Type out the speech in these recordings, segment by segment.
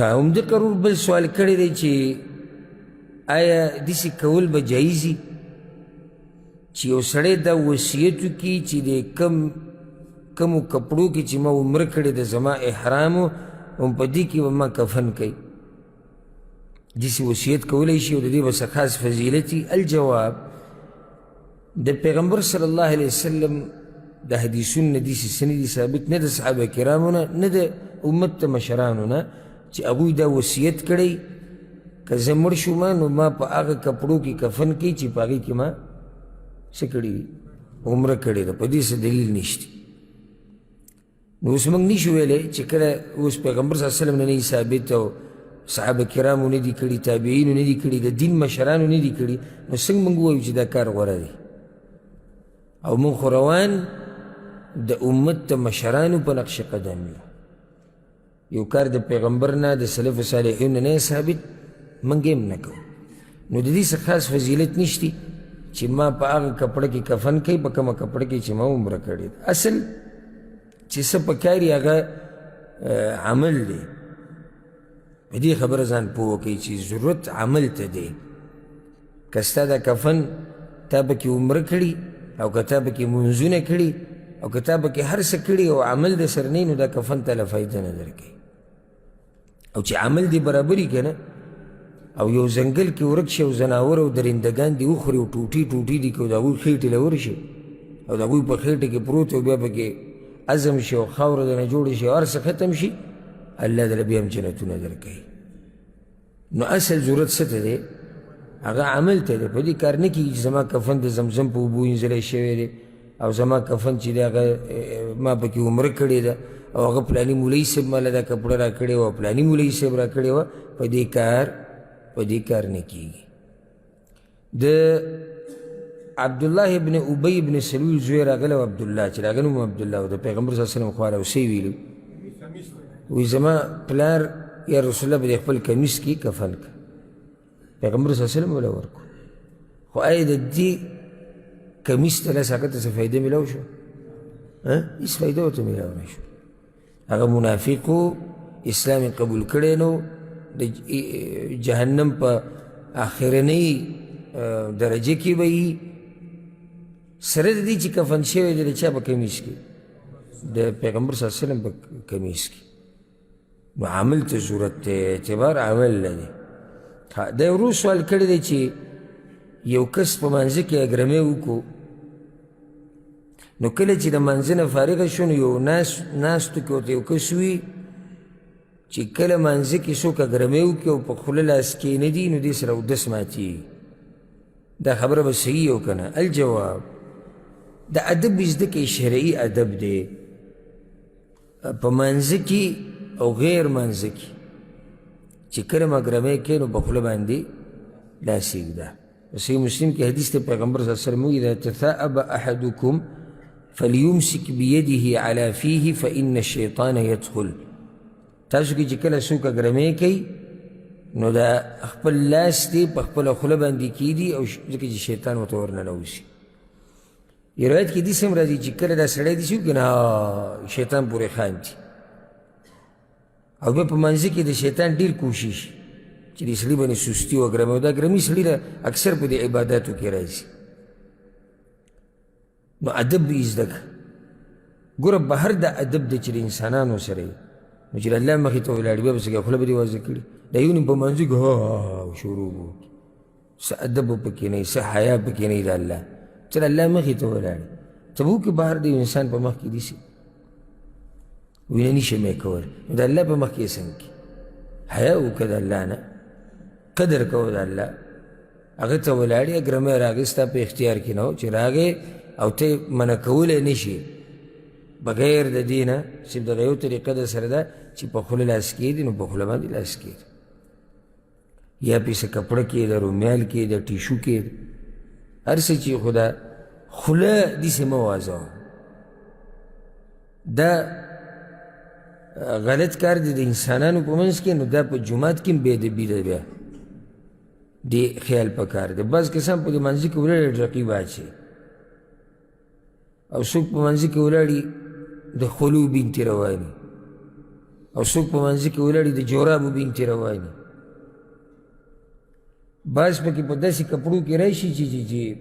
همدې قرور بل سوال کړی دی چې آیا داسې کول به جایز وي چې یو سړی دا وصیت وکړي چې د کمو کپړو کې چې ما عمره کړې ده زما احرام و په دې کې به ما کفن کوي داسې وصیت کولی شي او د دې به څه خاص فضیلت وي الجواب د پیغمبر صلی الله علیه وسلم د حدیثونو نه داسې څه نه دي ثابت نه د صحابه کرامو نه نه د امت د مشرانو نه چې هغوی دا وصیت کړی که زه مړ شوم نو ما په هغه کپړو کې کفن کوي چې په هغې کې ما څه کړي وي عمره کړې ده په دې څه دلیل نشته نو اوس موږ نشو ویلی چې کله اوس پیغمبر صلی الله علیه وسلم نه نه ثابت او صحابه کرامو نه دي کړي تابعینو نه دي کړي د دین مشرانو نه دي کړي نو څنګه موږ ووایو چې دا کار غوره دی او موږ خو روان د امت د مشرانو په نقش قدم یو یو کار د پیغمبر نه د سلف صالحینو نه ثابت موږ هم نه کوو نو د دې څه خاص فضیلت نشتی چې ما په هغه کپړه کې کفن کوي په کومه کپړه کې چې ما عمره کړې ده اصل چې څه پکار یې هغه عمل دی په دې خبره ځان پوه کوي چې ضرورت عمل ته دی که ستا دا کفن تا پکې عمره کړي او که تا پکې منځونه کړي او که تا پکې هر څه کړي او عمل د سر نه نو دا کفن ته له فایده نه درکوي او چې عمل دې برابري که نه او یو ځنګل کې ورک شي او ځناور او درندګان دې وخوري او ټوټې ټوټې دي که د هغوی خېټې له ورشي او د هغوی په خېټه کې پروت او بیا پکې عزم شي او خاوره دنه جوړه شي او هر څه ختم شي الله دله بیا هم جنتونه درکوي نو اصل ضرورت څه ته دی هغه عمل ته دی په دې کار نه کېږي چې زما کفن د زمزم په اوبو وینځلی شوی دی او زما کفن چې دی هغه ما پکې عمره کړې ده او هغه پلاني مولوي صاحب ماله دا کپړه را کړې وه پلاني مولوي صاحب را کړې وه په دې کار نه کېږي د عبدالله ابن ابی ابن سلول زوی راغلی و عبدالله چې راغلی نوم عبدالله و د پیغمبر صلی الله علیه وسلم خوا راوسی ویلي وایي زما پلار یا رسول الله به د خپل کمیس کې کفن که پیغمبر صلی الله علیه وسلم وله ورکو خو آیا د دې کمیس ته لس هغه ته څه فایده میلاو شو هېڅ فایده ورته میلاو نه شو هغه منافق و اسلام یې قبول کړی نو د جهنم په آخرنۍ درجه کې به یي سره د دې چې کفن شوی دی د چا په کمیس کې د پیغمبر صلی الله علیه وسلم په کمیس کې نو عمل ته ضرورت دی اعتبار عمل لري دا یو ورو سوال کړی دی چې یو کس په مانځه کې اګرمې وکړو نو کله چې د مانځه نه فارغه شو نو یو ناستو کې ورته یو کس وي چې کله مانځه کې څوک اګرمې وکړي او په خوله لاس کښېندي نو دې سره اودس ماتېږي دا خبره به صحیح او که نه الجواب د ادب زده کوي شرعي ادب دی په مانځه کې او غیر مانځه کې چې کله مګرمې کوي نو په خوله باندې لاس یږده صحیح مسلم کې حدیث ته پیغمبر صلی الله علیه وسلم وایي اذا تثاءب احدکم فلیمسک بیده علی فیه فإن الشیطان یدخل تاسو کې چې کله څوک اګرمې کوي نو دا خپل لاس دی په خپله خوله باندې کیږدي او ځکه چې شیطان ورته ورننوځي یو روایت کې داسې هم راځي چې کله دا سړی داسې وکړي نو شیطان پورې خاندي او بیا په منځه کې د شیطان ډېر کوشش چې د سړي باندې سستي وګرمي او دا ګرمي سړي له اکثر په دې عباداتو کې راځي نو ادب به زده کړه ګوره بهر د ادب دی چې د انسانانو سره یې نو چې د الله مخې ته ولاړ بیا به څه خوله به دې واضح کړي دا یو نیم په منځه کې شروع به څه ادب به پکې نه وي څه حیا پکې نه وي د الله چې د الله مخې ته ولاړ ته به وکړې بهر د انسان په مخ کې داسې وینه نشم یې کولی نو د الله په مخ کې یې څنګه کړي حیا وکړه د الله نه قدر کوه د الله هغه ته ولاړې اګرمۍ راغې ستا په اختیار کې نه و چې راغې او ته منع کولی نه شي بغیر د دې نه صرف دغه یو طریقه در سره ده چې په خوله لاس کېږدي نو په خوله باندې لاس کېږدي یا پې څه کپړه کې د رومیال کې د ټیشو کې هر څه چې خو دا خوله داسې مه وازوه دا غلط کار دی د انسانانو په منځ کې نو دا په جومات کې هم بېادبي ده بیا دې خیال پکار دی بعض کسان په دې منځه کې ولاړې ډرقي واچي او څوک په منځه کې ولاړي د خلو بینتې رواني او څوک په منځ کې ولاړي د جورابو بینتې رواني بعض پکې په داسې کپړو کې راشي چې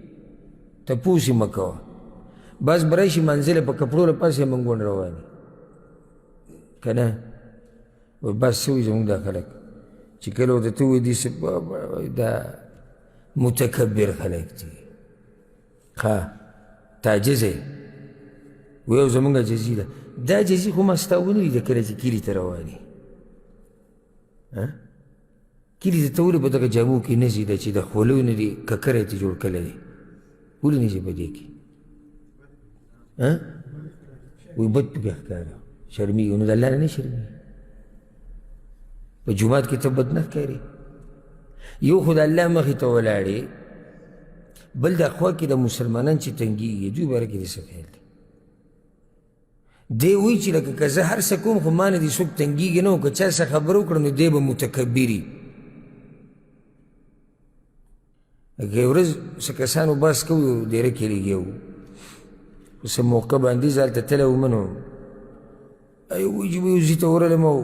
تپوس یې مه کوه بعض به راشي منزله په کپړو له پاسې منګوڼ رواني که نه وایي بس څه وایي زمونږ دا خلک چې کله ورته ته وایي داسې دا متکبر خلک دي ښه تعجز یې وایي او زمونږ عجزي ده دا عجزي خو ما ستا ونه لیده کله چې کلي ته رواني کلي ته ته ولې په دغه جامو کې نه ځي ده چې د خولو نه دي ککری ته جوړ کړی دی ولې نه ځي په دې کې وایي بد پکې ښکاره شرمېږي نو د الله نه نه شرمېږي په جومات کې ته بد نه ښکاري یو خو د الله مخې ته ولاړې بل د خوا کې د مسلمانان چې تنګېږي دوی باره کې دې څه خیال دی دی وایي چې لکه که زه هر څه کوم خو ما نه دې څوک تنګېږي نه او که چا څه خبره وکړه نو دی به متکبري لکه یو ورځ څه کسانو بحث کوو ډېره کې لګیا وو په څه موقع باندې زه هلته تللی وم نو وایي چې به یو ځي ته ورغلم او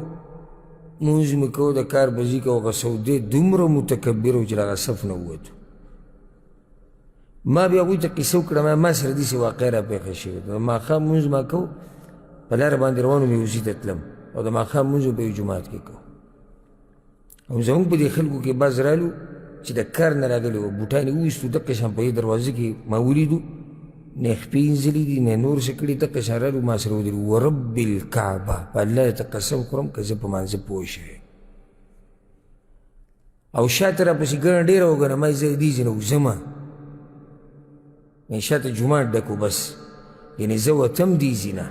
مونځ مې کوو د کار به ځي کوو هغه سودی دومره متکبر و چې هغه صف نه ووتو ما بیا هغوی ته قصه وکړه ما سره داسې واقع را پېښه شوې ده ماښام مونځ ما کوو په لاره باندې روان وم یو ځي ته تلم او د ماښام مونځ به یو جومات کې کوو او زمونږ په دې خلکو کې بعض رالو چې د کار نه راغلي وو بوټان یې وویستو دقه شان په دې دروازه کې ما ولیدو نه یې خپې انځلي دي نه نور څه کړي دقه شان رالو ما سره ودرېدو ورب الکعبه په الله ته قسم خورم که زه په مانځه پوه شوې او شاته راپسې ګڼه ډېره وګڼه ما یې زه دې ځای نه وځمه شاته جومات ډک و بس یعنې زه وتم دې ځای نه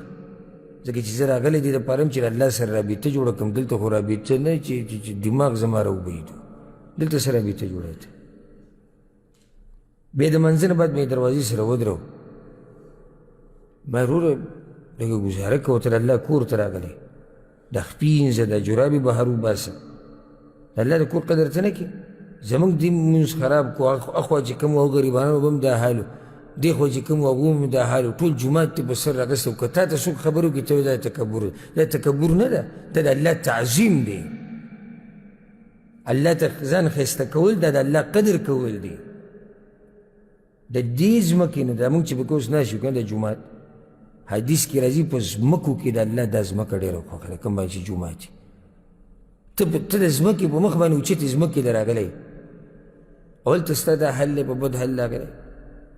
ځکه چې زه راغلی دې دپاره یم چې د الله سره رابطه جوړه کړم دلته خو رابطه نه چې دماغ زما راوبهېدو دلته سره رابطه جوړه ده بیا د منځه نه بعد مې دروازې سره ودرو ما وروره لږه ګزاره کوه ته د الله کور ته راغلی د خپې انځه د جرابې بهر وباسه د الله د کور قدر ته نه کړې زمونږ دې مونځ خراب کو اخوا چې کوم وو غریبانو به هم دا حال و دې خوا چې کوم هغو هم دا حال و ټول جومات ته په سر راغستی و که تا ته څوک خبر وکړي ته دا تکبر دا تکبر نه ده دا د الله تعظیم دی الله ته ځان ښایسته کول دا د الله قدر کول دی د دې ځمکې نه دا مونږ چې پکې اوس ناست یو که نه د جومات حدیث کې راځي په ځمکو کې د الله دا ځمکه ډېره خوښه ده کوم باندې چې جومات ته د ځمکې په مخ باندې اوچتې ځمکې ته راغلی او هلته ستا دا حل دی په بد حل راغلی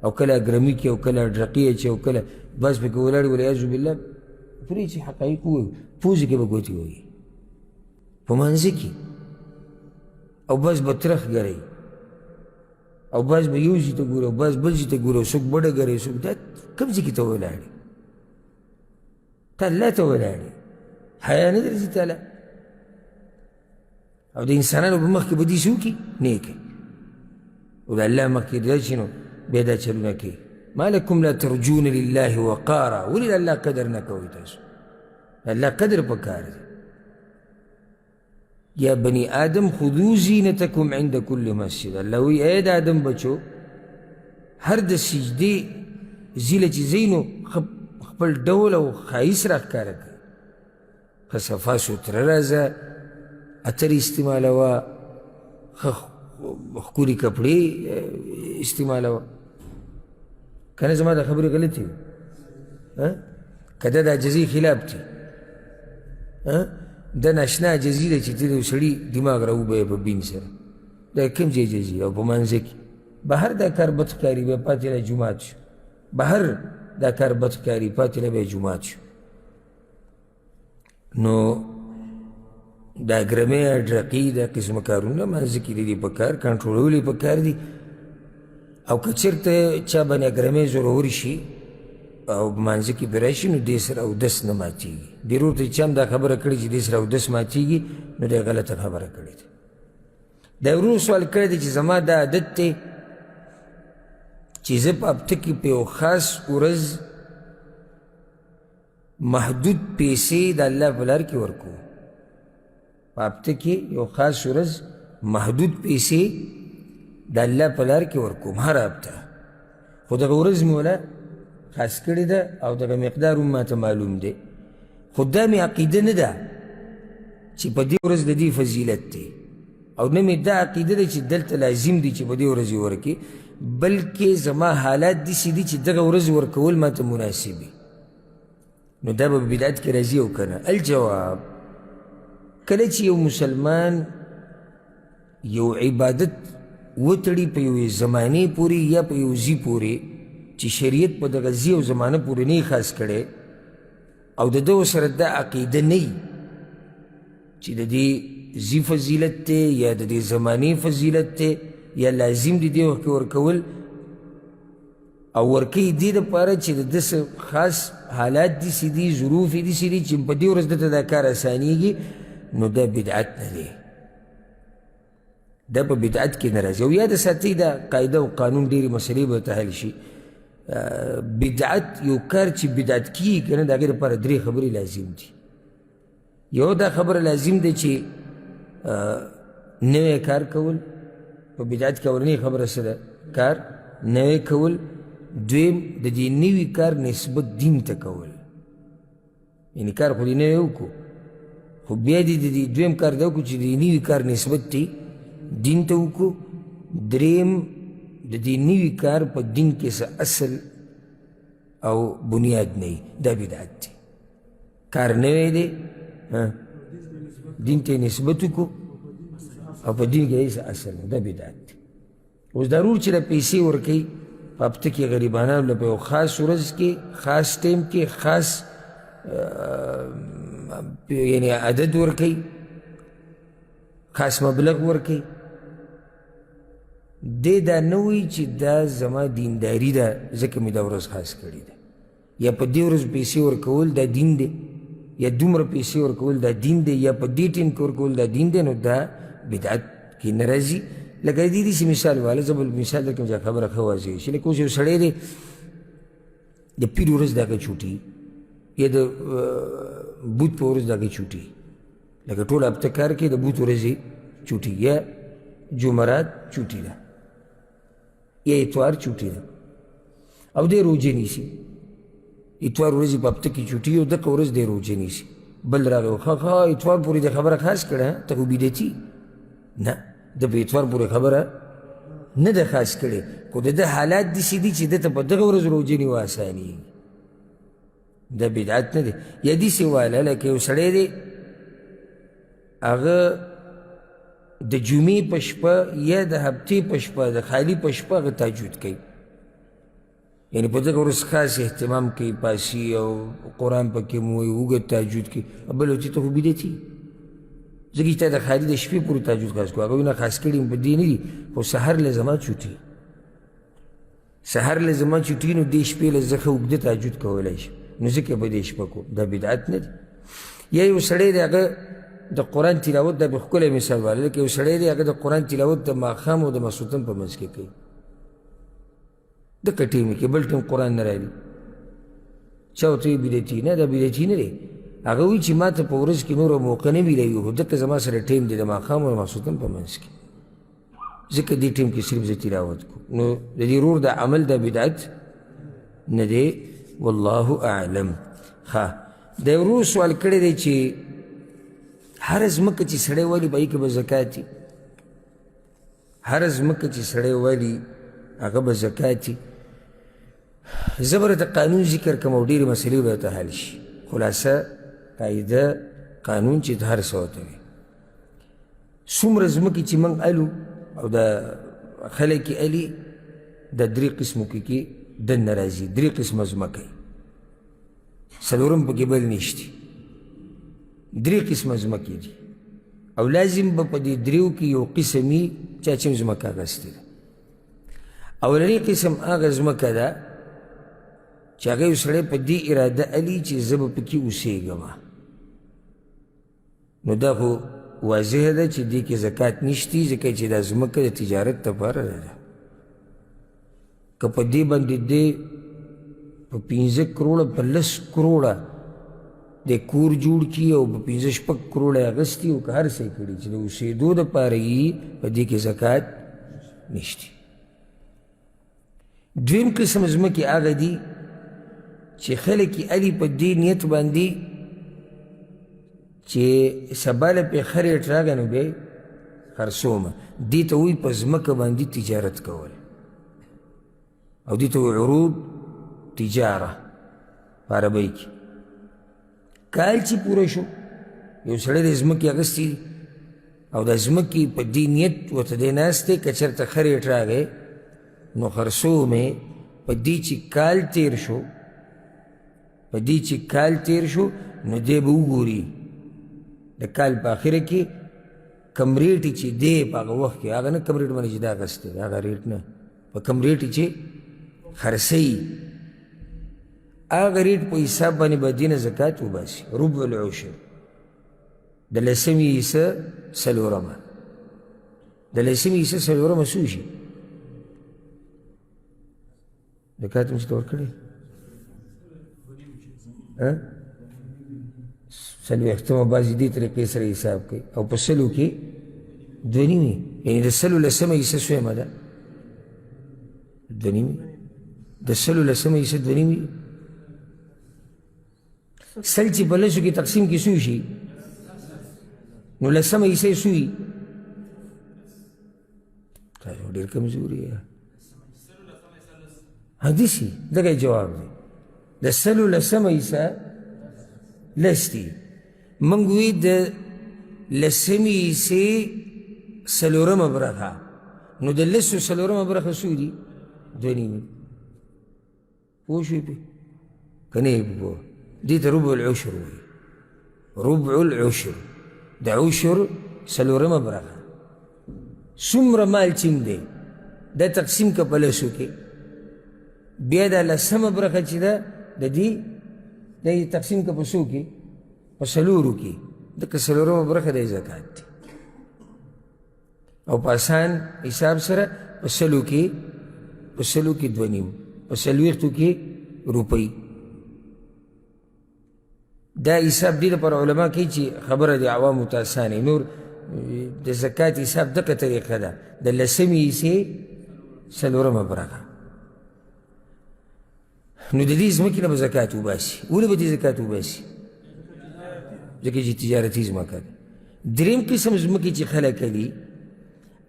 او کله اګرمي کې او کله ډرقي اچي او کله بس پکې ولاړ والعیاذ بالله پرې چې حقایق ووایو پوزې کې به ګوتې وایي په منځه کې او بس به ترخ ګرئ او بس به یو ځي ته ګوري او بس بل ځي ته ګوري او څوک بډه ګرئ څوک دا کوم ځای کې ته ولاړې ته الله ته ولاړې حیا نه درځي تاله او د انسانانو په مخ کې به داسې وکړي نه یې کوي او د الله مخ کې دا شي نو بیا دا چلونه کوي ما لکم لا ترجون لله وقارا ولې د الله قدر نه کوئ تاسو د الله قدر پکار دی یا بني آدم خذو زینتکم عند کل مسجد الله وی ای د آدم بچو هر د سجدې زیله چې ځئ نو خپل ډول او ښایست راښکاره کوي ښه صفا سوتره راځه عطر استعمالوه ښه ښکلي کپړې استعمالوه که نه زما دا خبرې غلطې وي که دا د عجزۍ خلاف دي دا ناشنا عجزي ده چې ته د یو سړي دماغ راوبهیې په بین سره دا کوم ځای عجزي او په منځه کې بهر دا کار بد ښکاري بیا پاتې له جومات شو بهر دا کار بد ښکاري پاتې له بیا جومات شو نو دا ګرمۍ ډرقي دا قسمه کارونه منځه کې دي په کار کنټرولول یې په کار دي او که چېرته چا باندې ګرمۍ زورور شي او مانځه کې پرې راشي نو دې سره اودس نه ماتېږي ډېر ورته چې هم دا خبره کړې چې دې سره اودس ماتېږي نو دی غلطه خبره کړې ده دا ورونو سوال کړی دی چې زما دا عادت دی چې زه په هفته کې په یو خاص ورځ محدود پیسې د الله په لار کې ورکوو په هفته کې یو خاص ورځ محدود پیسې د الله په لار کې ورکوم هر هفته خو دغه ورځ مې وله خاص کړې ده او دغه مقدار هم ماته معلوم دی خو دا مې عقیده نه ده چې په دې ورځ د دې فضیلت دی او نه مې دا عقیده ده چې دلته لازم دی چې په دې ورځې ورکې بلکې زما حالات داسې دي چې دغه ورځ ورکول ماته مناسب وي نو دا به بدعت کې راځي او که نه الجواب کله چې یو مسلمان یو عبادت وتړي په یوې زمانې پورې یا په یو ځي پورې چې شریعت په دغه ځي او زمانه پورې نه خاص کړی او د ده سره دا عقیده نه وي چې د دې ځي فضیلت دی یا د دې زمانې فضیلت دی یا لازم دی دې وخت کې ورکول او ورکوي دې دپاره چې د ده څه خاص حالات داسې دي ظروف یې داسې دي چې په دې ورځ دته دا کار اسانیږي نو دا بدعت نه دی دا په بدعت کې نه راځي او یاد ساتئ دا قاعده او قانون ډېرې مسلې به ورته حل شي بدعت یو کار چې بدعت کیږي که نه د هغې دپاره درې خبرې لازم دي یو دا خبره لازم دی چې نوی کار کول په بدعت کې اولنۍ خبره څه ده کار نوی کول دویم د دې نوي کار نسبت دین ته کول یعنې کار خو دې نوی وکړو خو بیا دې د دې دویم کار دا وکړو چې د نوي کار نسبت دی دین ته وکړو دریم د دې نوي کار په دین کې څه اصل او بنیاد نه وي دا بدعت دی کار نوی دی دین ته نسبت وکړو او په دین کې هیڅ اصل نه دا بدعت دی اوس ضرور چې دا پیسې ورکوي په هفته کې غریبانانو له په یو خاص ورځ کې خاص ټیم کې خاص یعنې عدد ورکوي خاص مبلغ ورکوي دی دا نه وایي چې دا زما دینداري ده ځکه مې دا ورځ خاص کړې ده یا په دې ورځ پیسې ورکول دا دین دی یا دومره پیسې ورکول دا دین دی یا په دې ټیم کې ورکول دا دین دی نو دا بدعت کې نه راځي لکه دې داسې مثال واله زه بل مثال درکړم چې خبره ښه واضح شي لکه اوس یو سړی دی د پیر ورځ د هغه چوټي یا د بوت په ورځ د هغه چوټي لکه ټول هفته کار کې د بوت ورځې چوټي یا جمعرات چوټي ده یا اتوار چوټي ده او دی روژې نیسي اتوار ورځې په هفته کې چوټي او دغه ورځ دی روژې نیسي بل راغی ښه اتوار پورې د خبره خاص کړه ته خو بدعتي نه د په اتوار پورې خبره نه ده خاص کړې خو د ده حالات داسې دي چې ده ته په دغه ورځ روژې نیوه اسانېږي دا بدعت نه دی یا داسې واله لکه یو سړی دی هغه د جمعې په شپه یا د هفتې په شپه د خالي په شپه هغه تهجد کوي یعنې په دغه ورځ خاص اهتمام کوي پاسي او قرآن پکې مو وایي اوږد تهجد کوي بل ورته ته خو بدعتي ځکه چې تا د خالي د شپې پورې تهجد خاص کړو هغه نه خاص کړي په دې نه دي خو سحر له زما چوټي سحر له زما چوټي نو دې شپې له زه ښه اوږده تهجد کولی شم نو ځکه به دې شپه کوم دا بدعت نه دی یا یو سړی دی هغه د قرآن تلاوت دا به ښکلی مثال واله لکه یو سړی دی هغه د قرآن تلاوت د ماښام او د ماسخوتن په منځ کې کوي دکه ټیم کې بل ټیم قرآن نه راځي چا ورته وایي بدعتي نه دا بدعتي نه دی هغه وایي چې ما ته په ورځ کې نوره موقع نه میلاوي خو دلته زما سره ټیم دی د ماښام او د ماسخوتن په منځ کې ځکه دې ټیم کې صرف زه تلاوت کوم نو د دې ورور د عمل دا بدعت نه دی والله اعلم ښه د یو ورور سوال کړی دی چې هره ځمکه چې سړی والي په هغې کې به زکات وي هره ځمکه چې سړی والي هغه به زکات وي زه به راته قانون ذکر کړم او ډېرې مسلې به راته حل شي خلاصه قاعده قانون چې هر څه ورته وي څومره ځمکې چې موږ الو او د خلک یې الي د درې قسمو کې دننه راځي درې قسمه ځمکه یي څلورم پکې بل نشتي درې قسمه ځمکې دي او لازم به په دې دریو کې یو قسم وي چا چې ځمکه اخیستې ده اولنی قسم هغه ځمکه ده چې هغه یو سړی په دې اراده الي چې زه به پکې اوسېږم نو دا خو واضحه ده چې دې کې زکات نشتی ځکه چې دا ځمکه د تجارت لپاره ده که په دې باندې دی په 15 کروړه په 10 کروړه د کور جوړ کړي او په 15 کروړه اخیستي او که هر څه یې کړي چې د اوسېدو دپاره یې په دې کې زکات نشتی دویم قسم ځمکې هغه دي چې خلک یې الي په دې نیت باندې چې سبا له پې ښه ریټ راغی نو بیا یې خرڅومه. دې ته وایي په ځمکه باندې تجارت کول، او دې ته وایي عروض تجاره په عربۍ کې. کال چې پوره شو، یو سړی د ځمکې اخیستې دي او د ځمکې په دې نیت ورته دی ناست دی، که چېرته ښه ریټ راغی نو خرڅومې. په دې چې کال تېر شو، په دې چې کال تېر شو نو دی به وګوري د کال په آخره کې کم ریټ چې دی په هغه وخت کې، هغه نه کم ریټ باندې چې دا اخیستی هغه ریټ نه، په کم ریټ چې خرڅوي هغه ریټ په حساب باندې به دې نه زکات وباسي. ربع العشر د لسمې حصه څلورمه، د لسمې حصه څلورمه څو شي؟ زکات هم چې ته ورکړې څلوېښتمه بعضې دې طریقې سره حساب کوي، او په سلو کې دوه نیمې، یعنې د سلو لسمه حصه څویمه ده؟ دوه نیمې. د سلو لسمه حصه دوه نیمې. سل چې په لسو کې تقسیم کې څو شي؟ نو لسمه حصه یې څو وي؟ تاسو ډېر کمزوري یې. داسې دغه جواب دی، د سلو لسمه حصه لس دي. موږ وی د لسمې حصې څلورمه برخه، نو د لسو څلورمه برخه څو دي؟ دوه نیمې. پوه شوې پې که نه یې پوه؟ دې ته ربع العشر وایي. ربع العشر د عشر څلورمه برخه. څومره مال چې دی دا تقسیم که په لسو کې، بیا دا لسمه برخه چې ده د دې دا یې تقسیم که په څو کې؟ په څلورو کې. دکه څلورمه برخه د زکات دی، او په اسان حساب سره په سلو کې دوه نیم، په څلوېښتو کې روپۍ. دا حساب دې لپاره علما کوي چې خبره د عوامو ته اسانه. نور د زکات حساب دغه طریقه ده، د لسمې حصې څلورمه برخه. نو د دې ځمکې نه به زکات وباسي. ولې به دې زکات وباسي؟ ځکه چې تجارتي ځمکه ده. درېیم قسم ځمکې چې خلک دي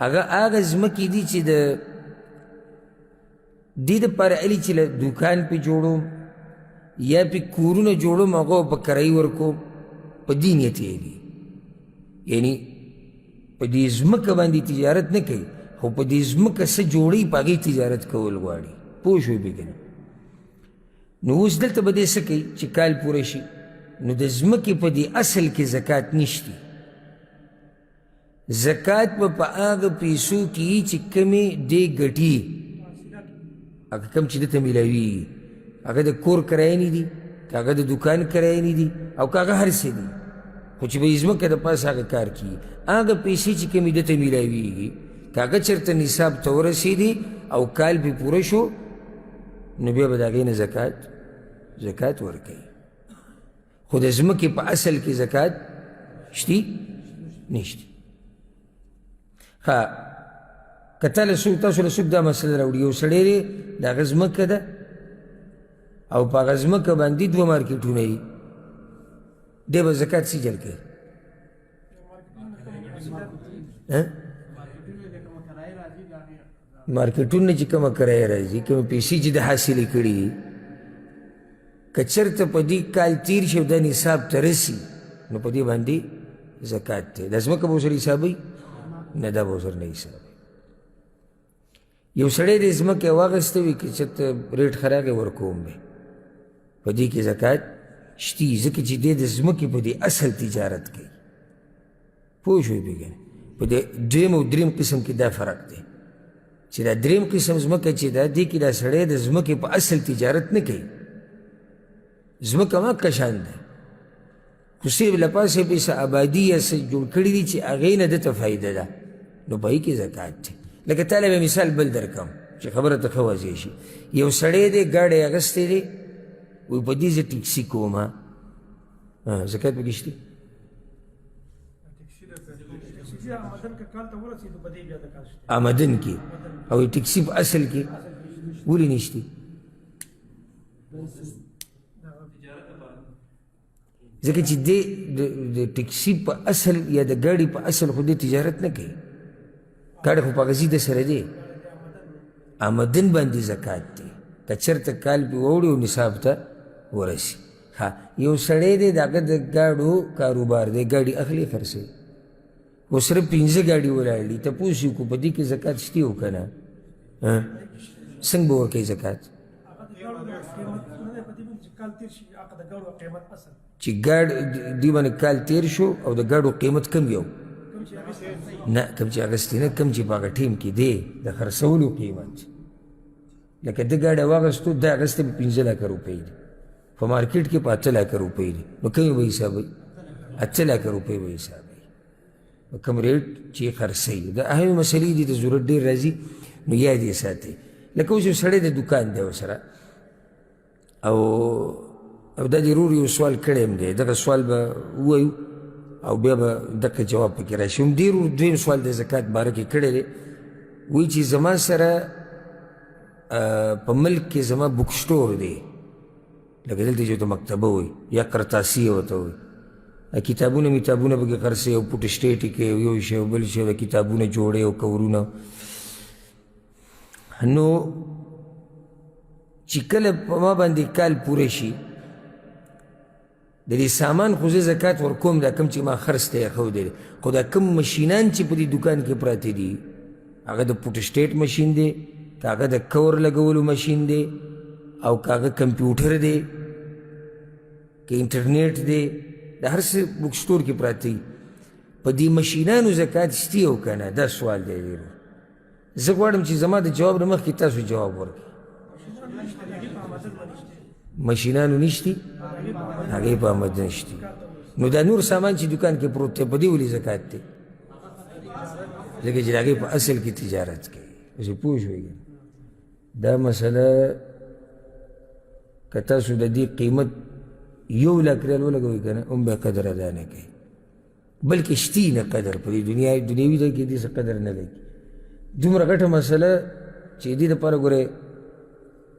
هغه ځمکې دي چې د دې دپاره علي چې له دوکان پې جوړوم یا پې کورونه جوړوم، هغه په کرایي ورکوم، په دې نیت یې دي. یعنې په دې ځمکه باندې تجارت نه کوي، خو په دې ځمکه څه جوړوي په هغې تجارت کول غواړي. پوه شوې بې که نه؟ نو اوس دلته به دې څه کوي چې کال پوره شي، نو د ځمکې په دې اصل کې زکات نشتی. زکات به په هغه پیسو کې وي چې کمې دې ګټي، هغه کم چې دته میلاویږي. هغه د کور کرایه نه دي، که هغه د دوکان کرایه نه دي، او که هغه هر څه دي، خو چې به یې ځمکه د پاسه هغه کار کیي. هغه پیسې چې کمې دته میلاویږي، که هغه چېرته نصاب ته ورسېدي او کال پې پوره شو، نو بیا به د هغې نه زکات ورکوي. خو د ځمکې په اصل کې زکات شتي نشته. ښه، که تاسو له څوک دا مسله راوړي، یو سړی دی د هغه ځمکه ده او په هغه ځمکه باندې دوه مارکېټونه دي، دی به زکات څه جل کوي؟ مارکېټونه چې کومه کرایه راځي، کومې پیسې چې د حاصلې کړي دي، که چېرته په دې کال تېر شي او دا نصاب ته رسي، نو په دې باندې زکات دی. دا ځمکه به ورسره حسابوي؟ نه، دا به ورسره نه حسابوي. یو سړی د ځمکې واخیسته وي، که چېرته ریټ ښه راغی ورکوم دی، په دې کې زکات شتي، ځکه چې دی د ځمکې په دې اصل تجارت کوي. پوه شوې بې که نه؟ په دې دویم او دریم قسم کې دا فرق دی چې دا دریم قسم ځمکه چې ده، دې کې دا سړی د ځمکې په اصل تجارت نه کوي. ځمکه مکه شان ده، خو صرف له پاسه یې پیسه آبادي یا څه جوړ کړي دي چې هغې نه دته فایده ده، نو په هغې کې زکات دی. لکه تاله به مثال بل درکړم چې خبره ته ښه واضح شي. یو سړی دی ګاډی اخیستی دی، وایي په دې زه ټیکسي کوم، زکات پکې شته؟ آمدن کې، او ټیکسي په اصل کې ولې نشته؟ ځکه چې د ټکسي په اصل یا د ګاډي په اصل خو دې تجارت نه کوي، ګاډی خو په غزي د سره دی، آمدن باندې زکات دی، که چېرته کال پې واوړي او نصاب ته ورسي. ها یو سړی دی د هغه د ګاډو کاروبار دی، ګاډي اخلي خرڅوي، خو صرف 5 ګاډي ولاړ دي، تپوس یې وکړو په دې کې زکات شته او که نه؟ څنګه به ورکوي زکات؟ چې ګاډ دوی باندې کال تیر شو او د ګاډو قیمت کم یو نه، کم چې اخیستی نه، کم چې په هغه ټیم کې دی د خرڅولو قیمت. لکه د ګاډی واخیستو دا اخیستی په 5 لکه روپۍ دي، په مارکیټ کې په 8 لکه روپۍ دي، نو کمې به حسابوي؟ 8 لکه روپۍ به حسابوي په کم ریټ چې خرڅوي. د اهمې مسلې دي د ضرورت ډېر راځي، نو یاد یې ساتئ. لکه اوس یو سړی د دوکان دی ورسره او دا د ورور یو سوال کړی هم دی، دغه سوال به ووایو او بیا به دغه جواب پکې راشي. هم ډېر دویم سوال د زکات باره کې کړی دی، وایي چې زما سره په ملک کې زما بک سټور دی، لکه دلته چې ورته مکتبه وایي یا قرطاسیه ورته وایي، کتابونه میتابونه پکې خرڅوي او پوټ سټیټ یې کوي، یو شی او بل شی د کتابونه جوړوي او کورونه. نو چې کله په ما باندې کال پوره شي د دې سامان خو زه زکات ورکوم، دا کوم چې ما خرڅ ته یې ښودی دی، خو دا کوم مشینان چې په دې دوکان کې پراته دي، هغه د پوټ سټیټ مشین دی، که هغه د کور لګولو مشین دی، او که هغه کمپیوټر دی، که انټرنیټ دی، د هر څه بک سټور کې پراته دي، په دې مشینانو زکات شتي او که نه؟ دا سوال دی. زه غواړم چې زما د جواب نه مخکې تاسو جواب ورکړئ. مشینانو نشتی، هغې په آمد نشتی، نو دا نور سامان چې دوکان کې پروت دی په دې ولې زکات دی؟ ځکه چې د هغې په اصل کې تجارت کوي. اوس پوه شوئ دا مسله که تاسو د دې قیمت 1 لک ریال ولګوئ که نه، هم به قدر ادا نه کوي، بلکې شتي نه قدر په دې دنیوي ځای کې دې څه قدر نه لګي. دومره غټه مسله چې دې دپاره ګورئ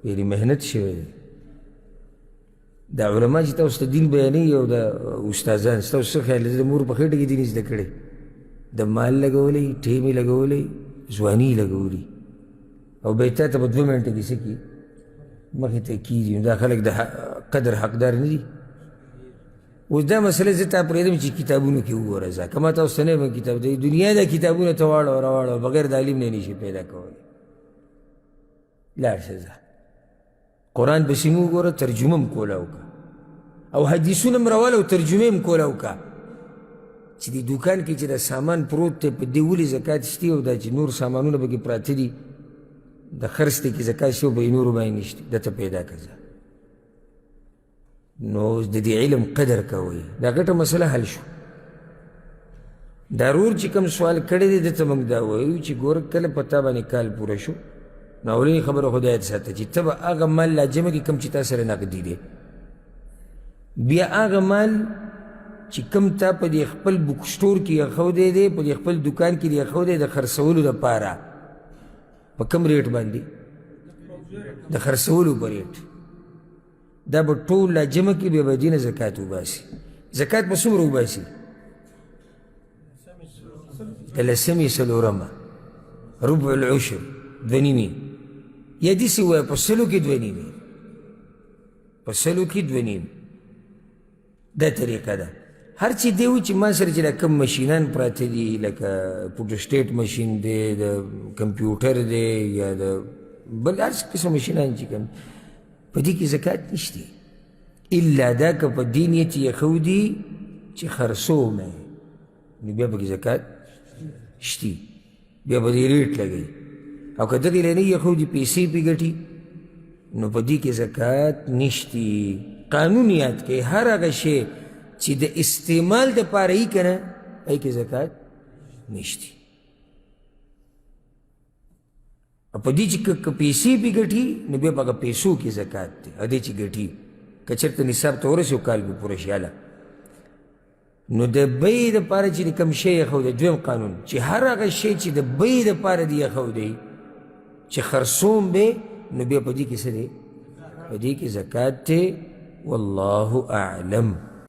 یعنې محنت شوی دی. دا علما چې تاسو ته دین بیانوي او د استادان ستاسو څه خیال دی؟ د مور په خېټه کې دین زده کړی، د مال لګولی، ټیم یې لګولی، ځواني یې لګولي، او بیا تا ته په 2 منټه کې څه کي مخې ته کېږي. نو دا خلک د قدر حقدار نه دي. اوس دا مسله زه تا پرېږدم چې کتابونو کې وګوره، ځه که ما تاسو ته نه یم کتاب دی دنیا دا کتابونه ته واړه راواړه بغیر د عالم نه نشي پیدا کولی. لاړ شه ځه قرآن پسې مو وګوره، ترجمه م کوله وکړه، او حدیثونه م راواله او ترجمې م کوله وکړه، چې دې دوکان کې چې دا سامان پروت دی په دې ولې زکات شتي، او دا چې نور سامانونه پکې پراته دي د خرڅ دی کې زکات شي او په نورو باندې نشته، دته پیدا کړه. نو د دې علم قدر کوئ. دا غټه مسله حل شو. دا رور چې کوم سوال کړی دی دته موږ دا وایو چې ګوره کله په تا باندې کال پوره شو، نو اولنۍ خبره خو دا یاد ساته چې ته به هغه مال لاجمه کې کوم چې تا سره نقدي دی، بیا هغه مال چې کوم تا په دې خپل بک سټور کې ایښودی دی، په دې خپل دوکان کې دې ایښودی د خرڅولو دپاره، په کوم ریټ باندې؟ د خرڅولو په ریټ. دا به ټول لاجمه کې بیا به دې نه زکات وباسي. زکات به څومره وباسي؟ د 1/4، ربع العشر، 2.5، یا داسې ووایه په 100 کې 2.5، په 100 کې 2.5. دا طریقه ده. هر چې دی و چې ما سره چې دا کوم مشینان پراته دي، لکه پوټوسټیټ مشین دی، د کمپیوټر دی، یا د بل هر څه قسم مشینان چې کوم، په دې کې زکات نشته، الا دا که په دې نیت یې ښودي چې خرڅوم یې، نو بیا پکې زکات شته، بیا به دې ریټ لګوي. او که دغې له نه یې ښودي پیسې پې ګټي، نو په دې کې زکات نشته. قانون یاد کړئ، هر هغه شی چې د استعمال دپاره یي که نه، هغې کې زکات نشته. په دې چې که پیسې پې ګټي، نو بیا په هغه پیسو کې زکات دی، هغې چې ګټي. که چېرته نصاب ته ورسي کال پې پوره شي هله، نو د بیې دپاره چې د کوم شی ایښودی، دویم قانون چې هر هغه شی چې د بیې دپاره دی ایښودی چې خرڅوم به، نو بیا په دې کې څه دی؟ په دې کې زکات دی. والله اعلم.